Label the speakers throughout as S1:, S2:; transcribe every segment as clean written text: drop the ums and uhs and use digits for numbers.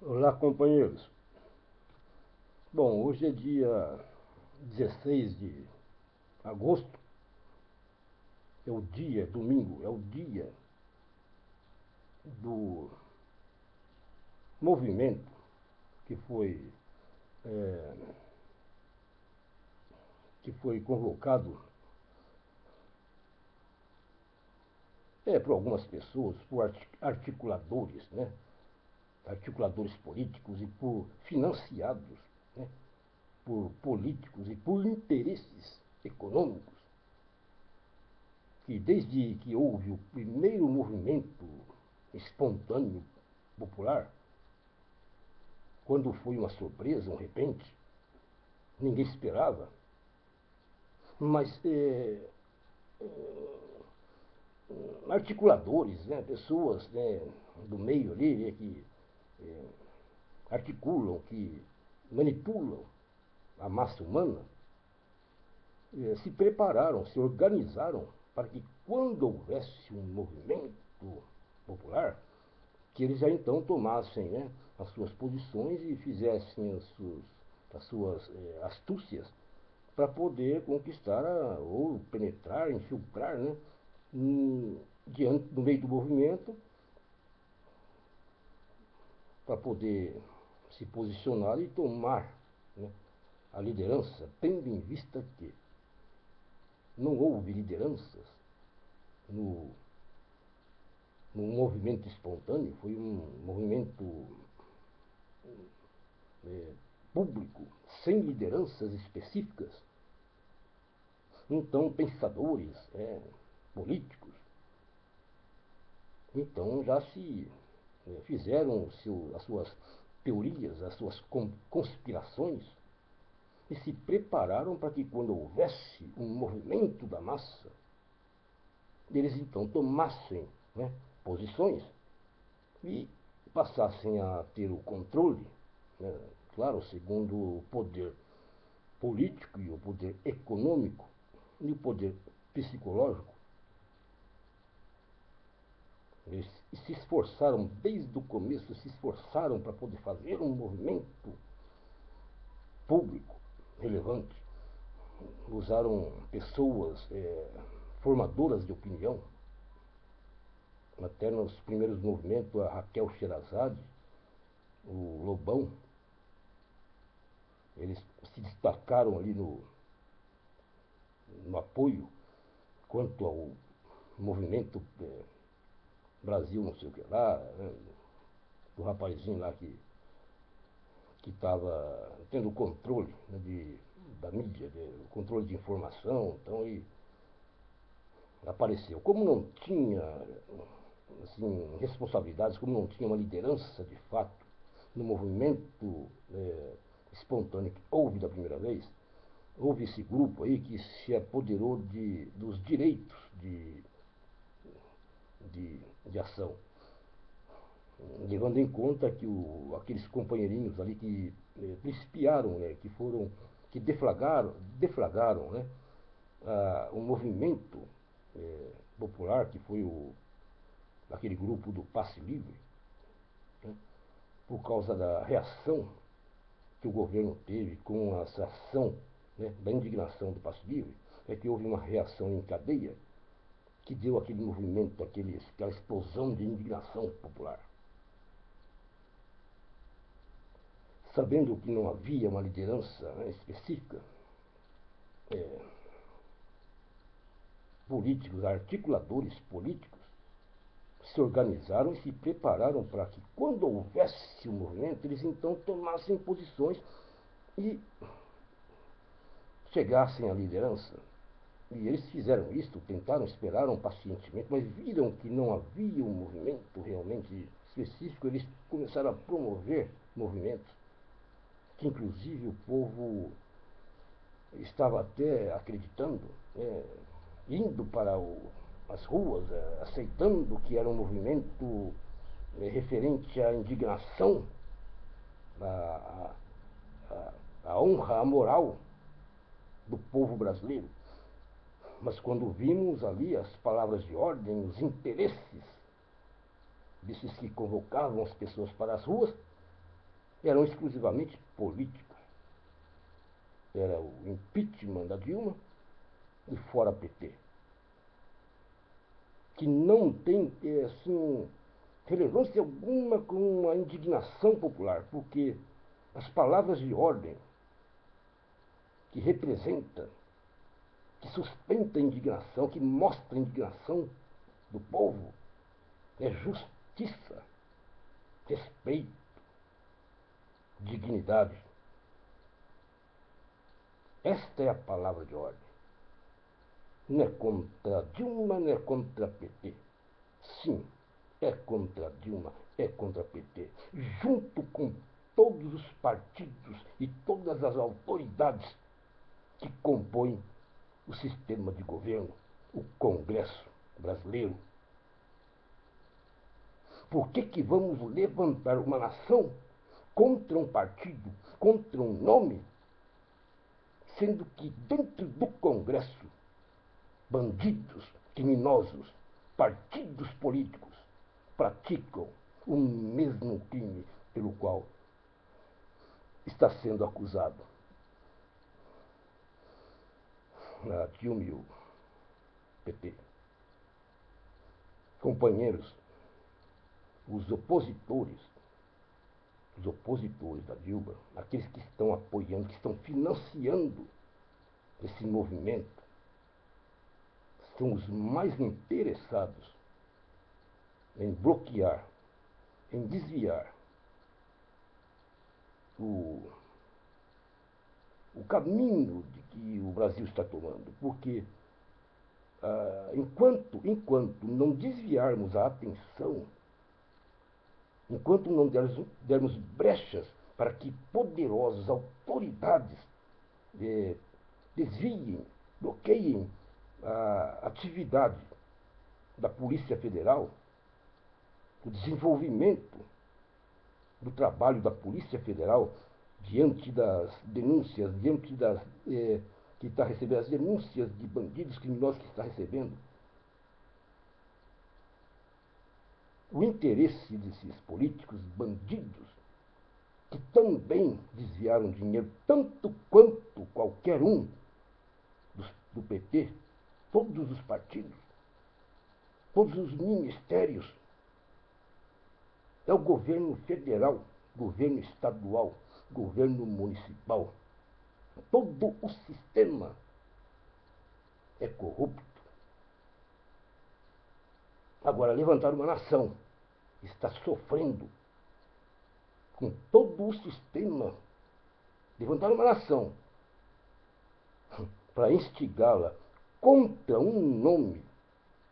S1: Olá, companheiros. Bom, hoje é dia 16 de agosto, é o dia, domingo, é o dia do movimento que foi, é, que foi convocado por algumas pessoas, por articuladores, né? Articuladores políticos e por financiados, né? Por políticos e por interesses econômicos, que desde que houve o primeiro movimento espontâneo popular, quando foi uma surpresa, um repente, ninguém esperava, mas articuladores, né, pessoas, né, do meio ali, né, que é, articulam, que manipulam a massa humana, se prepararam, se organizaram para que quando houvesse um movimento popular, que eles já então tomassem, né, as suas posições e fizessem as suas astúcias para poder conquistar ou penetrar, infiltrar, né, no meio do movimento, para poder se posicionar e tomar, né, a liderança, tendo em vista que não houve lideranças no, no movimento espontâneo, foi um movimento é, público, sem lideranças específicas. Então, pensadores, políticos, então já se fizeram as suas teorias, as suas conspirações e se prepararam para que quando houvesse um movimento da massa, eles então tomassem, né, posições e passassem a ter o controle, né, claro, segundo o poder político e o poder econômico e o poder psicológico. Eles se esforçaram, desde o começo, se esforçaram para poder fazer um movimento público relevante. Usaram pessoas formadoras de opinião, até nos primeiros movimentos, a Raquel Sherazade, o Lobão, eles se destacaram ali no apoio quanto ao movimento Brasil não sei o que lá, né, do rapazinho lá que estava tendo o controle, né, da mídia, o controle de informação, então ele apareceu. Como não tinha assim, responsabilidades, como não tinha uma liderança de fato no movimento espontâneo que houve da primeira vez, houve esse grupo aí que se apoderou dos direitos de ação, levando em conta que aqueles companheirinhos ali que espiaram, né, que deflagraram, né, um movimento popular que foi aquele grupo do Passe Livre, né, por causa da reação que o governo teve com essa ação, né, da indignação do Passe Livre, é que houve uma reação em cadeia que deu aquele movimento, aquela explosão de indignação popular. Sabendo que não havia uma liderança, né, específica, é, políticos, articuladores políticos, se organizaram e se prepararam para que, quando houvesse um movimento, eles então tomassem posições e chegassem à liderança. E eles fizeram isso, tentaram, esperaram pacientemente, mas viram que não havia um movimento realmente específico. Eles começaram a promover movimentos que, inclusive, o povo estava até acreditando, indo para as ruas, aceitando que era um movimento referente à indignação, à, à, à honra, à moral do povo brasileiro. Mas quando vimos ali as palavras de ordem, os interesses desses que convocavam as pessoas para as ruas, eram exclusivamente políticos. Era o impeachment da Dilma e fora PT. Que não tem, assim, relevância alguma com a indignação popular, porque as palavras de ordem que representa, que sustenta a indignação, que mostra a indignação do povo, é justiça, respeito, dignidade. Esta é a palavra de ordem. Não é contra Dilma, não é contra PT. Sim, é contra Dilma, é contra PT. Junto com todos os partidos e todas as autoridades que compõem o sistema de governo, o Congresso brasileiro. Por que vamos levantar uma nação contra um partido, contra um nome, sendo que dentro do Congresso, bandidos, criminosos, partidos políticos praticam o mesmo crime pelo qual está sendo acusado a Dilma e o PT? Companheiros, os opositores da Dilma, aqueles que estão apoiando, que estão financiando esse movimento, são os mais interessados em bloquear, em desviar o caminho de que o Brasil está tomando. Porque enquanto não desviarmos a atenção, enquanto não dermos brechas para que poderosas autoridades desviem, bloqueiem a atividade da Polícia Federal, o desenvolvimento do trabalho da Polícia Federal diante das denúncias, que está recebendo as denúncias de bandidos criminosos que está recebendo. O interesse desses políticos bandidos, que também desviaram dinheiro, tanto quanto qualquer um do PT, todos os partidos, todos os ministérios, é o governo federal, governo estadual, governo municipal. Todo o sistema é corrupto. Agora, levantar uma nação que está sofrendo com todo o sistema, levantar uma nação para instigá-la contra um nome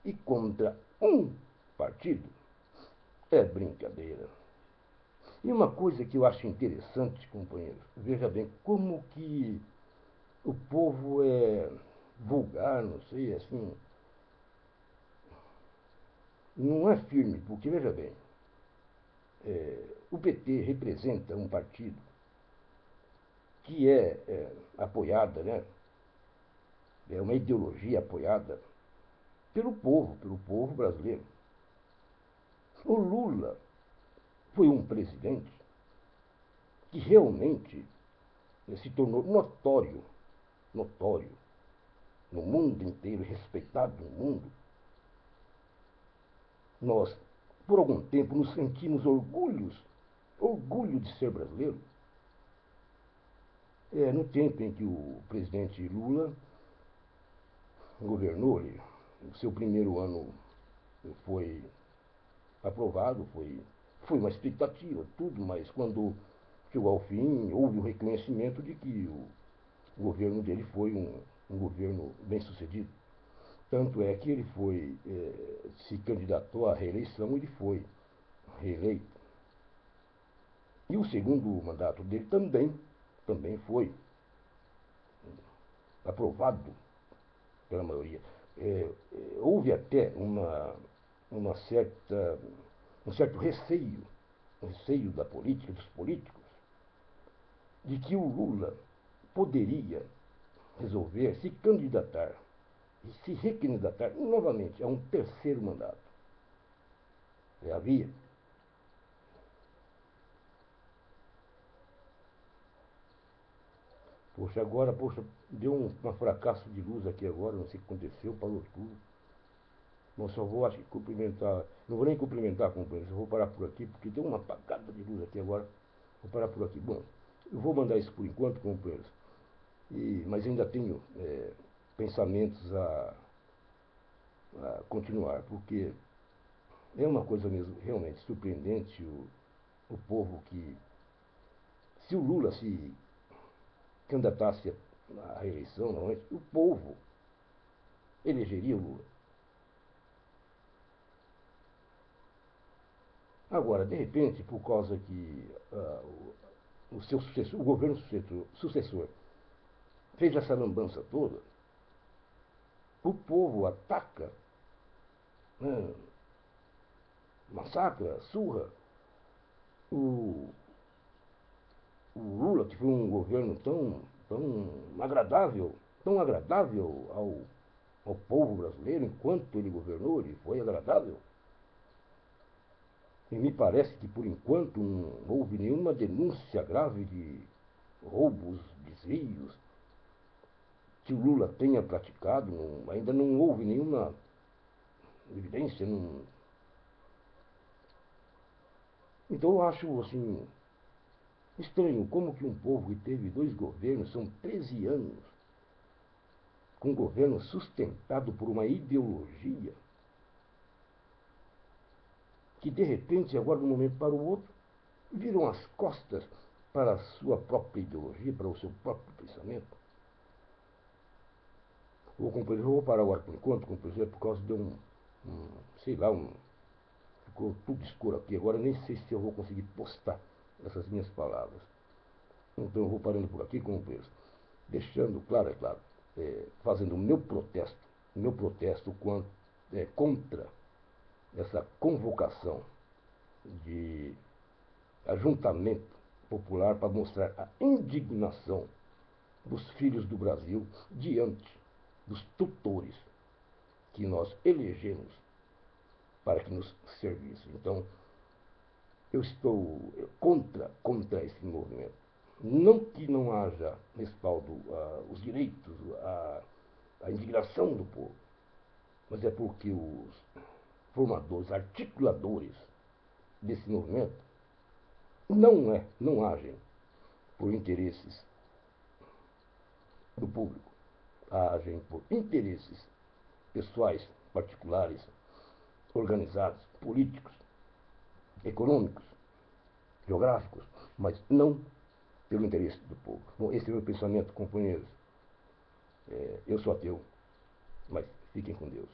S1: e contra um partido, é brincadeira. E uma coisa que eu acho interessante, companheiros, veja bem, como que o povo é vulgar, não sei, assim, não é firme, porque, veja bem, o PT representa um partido que é apoiada, né? É uma ideologia apoiada pelo povo brasileiro. O Lula foi um presidente que realmente se tornou notório no mundo inteiro, respeitado no mundo. Nós, por algum tempo, nos sentimos orgulho de ser brasileiro. No tempo em que o presidente Lula governou, o seu primeiro ano foi aprovado, foi uma expectativa, tudo, mas quando chegou ao fim, houve um reconhecimento de que o governo dele foi um governo bem-sucedido. Tanto é que ele se candidatou à reeleição e ele foi reeleito. E o segundo mandato dele também foi aprovado pela maioria. Houve até um certo receio da política, dos políticos, de que o Lula poderia resolver se candidatar e se recandidatar novamente a um terceiro mandato. Havia Poxa, agora, poxa, deu um fracasso de luz aqui agora, não sei o que aconteceu, parou tudo. Bom, só vou, acho que cumprimentar, não vou nem cumprimentar, companheiros, eu vou parar por aqui, porque deu uma apagada de luz aqui agora. Vou parar por aqui. Bom, eu vou mandar isso por enquanto, companheiros, mas ainda tenho pensamentos a continuar, porque é uma coisa mesmo realmente surpreendente o povo que, se o Lula se candidatasse à reeleição, normalmente, o povo elegeria o Lula. Agora, de repente, por causa que o seu sucessor, o governo sucessor fez essa lambança toda, o povo ataca, né, massacra, surra o, o Lula, que foi um governo tão agradável ao povo brasileiro, enquanto ele governou, ele foi agradável. E me parece que, por enquanto, não houve nenhuma denúncia grave de roubos, desvios que o Lula tenha praticado. Ainda não houve nenhuma evidência. Então eu acho, assim, estranho como que um povo que teve 2 governos, são 13 anos, com um governo sustentado por uma ideologia, que de repente, agora de um momento para o outro, viram as costas para a sua própria ideologia, para o seu próprio pensamento. Ô, companheiro, eu vou parar agora por enquanto, companheiro, por causa de sei lá, ficou tudo escuro aqui. Agora nem sei se eu vou conseguir postar essas minhas palavras. Então eu vou parando por aqui, companheiro, deixando claro, é claro, fazendo o meu protesto contra essa convocação de ajuntamento popular para mostrar a indignação dos filhos do Brasil diante dos tutores que nós elegemos para que nos servissem. Então, eu estou contra esse movimento. Não que não haja respaldo aos direitos, à indignação do povo, mas é porque os formadores, articuladores desse movimento não agem por interesses do público, agem por interesses pessoais, particulares, organizados, políticos, econômicos, geográficos, mas não pelo interesse do povo. Bom, esse é o meu pensamento, companheiros. Eu sou ateu, mas fiquem com Deus.